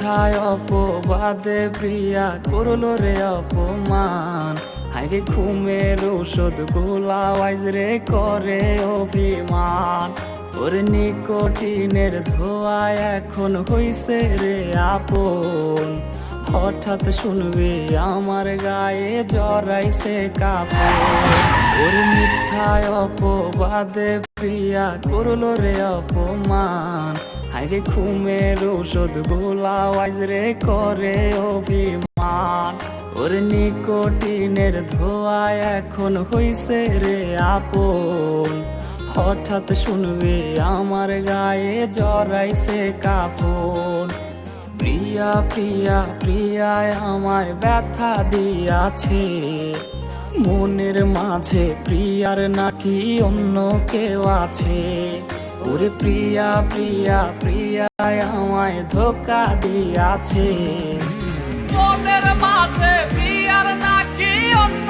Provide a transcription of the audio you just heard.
মিথ্যায় অপবাদে প্রিয়া করলো রে অপমান, হাইরে ঘুমের ঔষধ গোলাওয়াইজ রে করে অভিমান। ওর নিকোটিনের ধোঁয়ায় এখন হইছে রে আপন, হঠাৎ শুনবি আমার গায়ে জড়াইছে কাপড়। ওর মিথ্যায় অপবাদে প্রিয়া করলো রে অপমান, হাইরে ঘুমের ঔষধ গোলাওয়াইজ রে করে অভিমান। ওর নিকোটিনের ধোঁয়ায় এখন হইছে রে আপন, হঠাৎ শুনবি আমার গায়ে জড়াইছে কাপড়। প্রিয়া প্রিয়া প্রিয়ায় আমায় ব্যথা দিয়াছে, মনের মাঝে প্রিয়ার নাকি অন্য কেউ আছে। ওরে প্রিয়া প্রিয়া প্রিয়ায় আমায় ধোঁকা দিয়াছে, মনের মাঝে প্রিয়ার নাকি অন্য